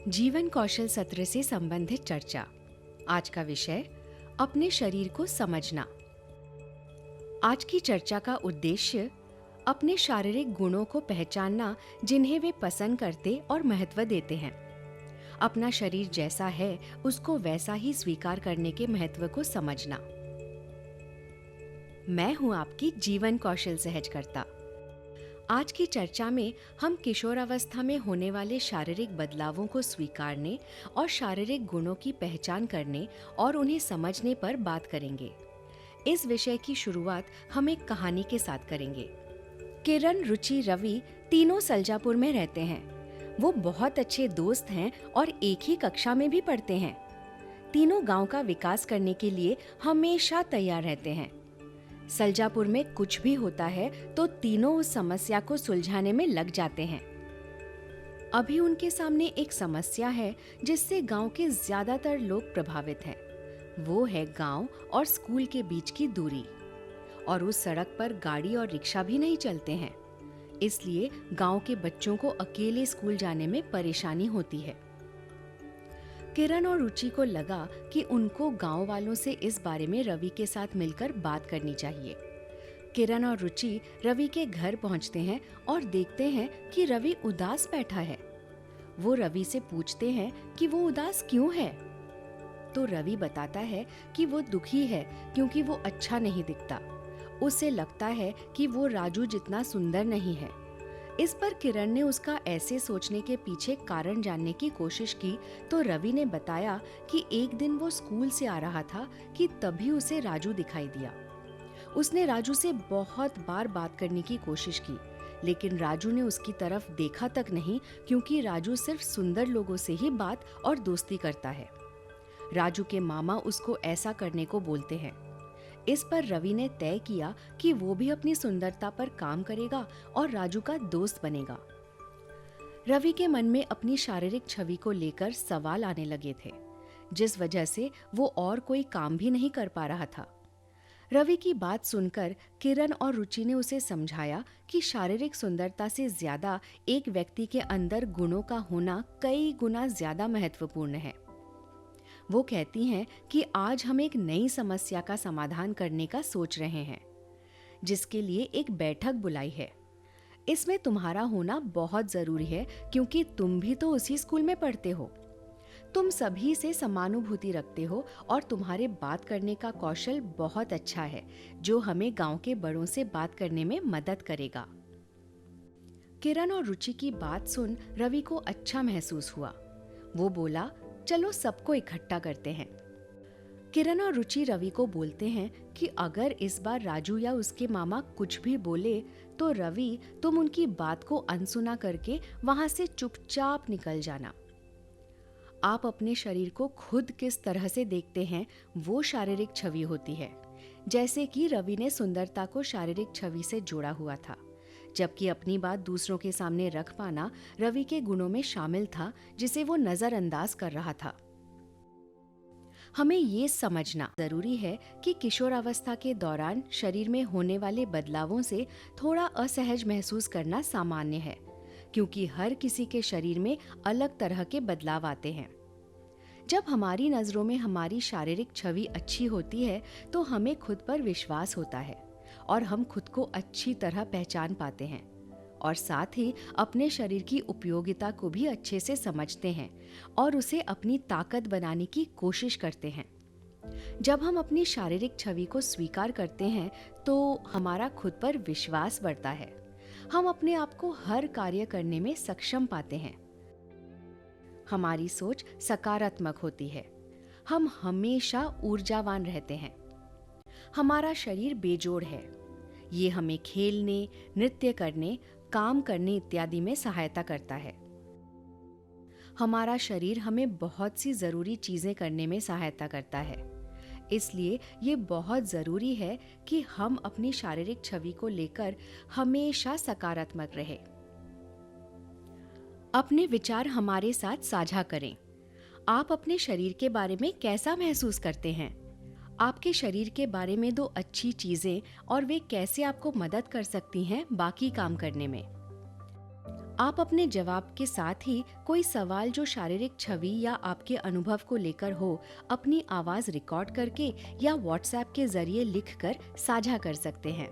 जीवन कौशल सत्र से संबंधित चर्चा। आज का विषय अपने शरीर को समझना। आज की चर्चा का उद्देश्य अपने शारीरिक गुणों को पहचानना जिन्हें वे पसंद करते और महत्व देते हैं। अपना शरीर जैसा है उसको वैसा ही स्वीकार करने के महत्व को समझना। मैं हूं आपकी जीवन कौशल सहजकर्ता। आज की चर्चा में हम किशोरावस्था में होने वाले शारीरिक बदलावों को स्वीकारने और शारीरिक गुणों की पहचान करने और उन्हें समझने पर बात करेंगे। इस विषय की शुरुआत हम एक कहानी के साथ करेंगे। किरण, रुचि, रवि तीनों सलजापुर में रहते हैं। वो बहुत अच्छे दोस्त हैं और एक ही कक्षा में भी पढ़ते हैं। तीनों गांव का विकास करने के लिए हमेशा तैयार रहते हैं। सलजापुर में कुछ भी होता है तो तीनों उस समस्या को सुलझाने में लग जाते हैं। अभी उनके सामने एक समस्या है जिससे गांव के ज्यादातर लोग प्रभावित हैं। वो है गांव और स्कूल के बीच की दूरी, और उस सड़क पर गाड़ी और रिक्शा भी नहीं चलते हैं। इसलिए गांव के बच्चों को अकेले स्कूल जाने में परेशानी होती है। किरण और रुचि को लगा कि उनको गांव वालों से इस बारे में रवि के साथ मिलकर बात करनी चाहिए। किरण और रुचि रवि के घर पहुंचते हैं और देखते हैं कि रवि उदास बैठा है। वो रवि से पूछते हैं कि वो उदास क्यों है। तो रवि बताता है कि वो दुखी है क्योंकि वो अच्छा नहीं दिखता। उसे लगता है कि वो राजू जितना सुंदर नहीं है। इस पर किरण ने उसका ऐसे सोचने के पीछे कारण जानने की कोशिश की तो रवि ने बताया कि एक दिन वो स्कूल से आ रहा था कि तभी उसे राजू दिखाई दिया। उसने राजू से बहुत बार बात करने की कोशिश की, लेकिन राजू ने उसकी तरफ देखा तक नहीं, क्योंकि राजू सिर्फ सुंदर लोगों से ही बात और दोस्ती करता है। राजू के मामा उसको ऐसा करने को बोलते हैं। इस पर रवि ने तय किया कि वो भी अपनी सुंदरता पर काम करेगा और राजू का दोस्त बनेगा। रवि के मन में अपनी शारीरिक छवि को लेकर सवाल आने लगे थे, जिस वजह से वो और कोई काम भी नहीं कर पा रहा था। रवि की बात सुनकर किरण और रुचि ने उसे समझाया कि शारीरिक सुंदरता से ज्यादा एक व्यक्ति के अंदर गुणों का होना कई गुना ज्यादा महत्वपूर्ण है। वो कहती हैं कि आज हम एक नई समस्या का समाधान करने का सोच रहे हैं, जिसके लिए एक बैठक बुलाई है। इसमें तुम्हारा होना बहुत जरूरी है, क्योंकि तुम भी तो उसी स्कूल में पढ़ते हो। तुम सभी से समानुभूति रखते हो और तुम्हारे बात करने का कौशल बहुत अच्छा है, जो हमें गांव के बड़ों से बात करने में मदद करेगा। किरण और रुचि की बात सुन रवि को अच्छा महसूस हुआ। वो बोला, चलो सबको इकट्ठा करते हैं। किरण और रुचि रवि को बोलते हैं कि अगर इस बार राजू या उसके मामा कुछ भी बोले तो रवि, तुम उनकी बात को अनसुना करके वहां से चुपचाप निकल जाना। आप अपने शरीर को खुद किस तरह से देखते हैं वो शारीरिक छवि होती है। जैसे कि रवि ने सुंदरता को शारीरिक छवि से जोड़ा हुआ था, जबकि अपनी बात दूसरों के सामने रख पाना रवि के गुणों में शामिल था, जिसे वो नजरअंदाज कर रहा था। हमें ये समझना जरूरी है कि किशोरावस्था के दौरान शरीर में होने वाले बदलावों से थोड़ा असहज महसूस करना सामान्य है, क्योंकि हर किसी के शरीर में अलग तरह के बदलाव आते हैं। जब हमारी नजरों में हमारी शारीरिक छवि अच्छी होती है तो हमें खुद पर विश्वास होता है और हम खुद को अच्छी तरह पहचान पाते हैं, और साथ ही अपने शरीर की उपयोगिता को भी अच्छे से समझते हैं और उसे अपनी ताकत बनाने की कोशिश करते हैं। जब हम अपनी शारीरिक छवि को स्वीकार करते हैं तो हमारा खुद पर विश्वास बढ़ता है। हम अपने आप को हर कार्य करने में सक्षम पाते हैं। हमारी सोच सकारात्मक होती है। हम हमेशा ऊर्जावान रहते हैं। हमारा शरीर बेजोड़ है। ये हमें खेलने, नृत्य करने, काम करने इत्यादि में सहायता करता है। हमारा शरीर हमें बहुत सी जरूरी चीजें करने में सहायता करता है। इसलिए ये बहुत जरूरी है कि हम अपनी शारीरिक छवि को लेकर हमेशा सकारात्मक रहें। अपने विचार हमारे साथ साझा करें। आप अपने शरीर के बारे में कैसा महसूस करते हैं? आपके शरीर के बारे में दो अच्छी चीजें और वे कैसे आपको मदद कर सकती हैं बाकी काम करने में। आप अपने जवाब के साथ ही कोई सवाल जो शारीरिक छवि या आपके अनुभव को लेकर हो, अपनी आवाज़ रिकॉर्ड करके या व्हाट्सएप के जरिए लिखकर साझा कर सकते हैं।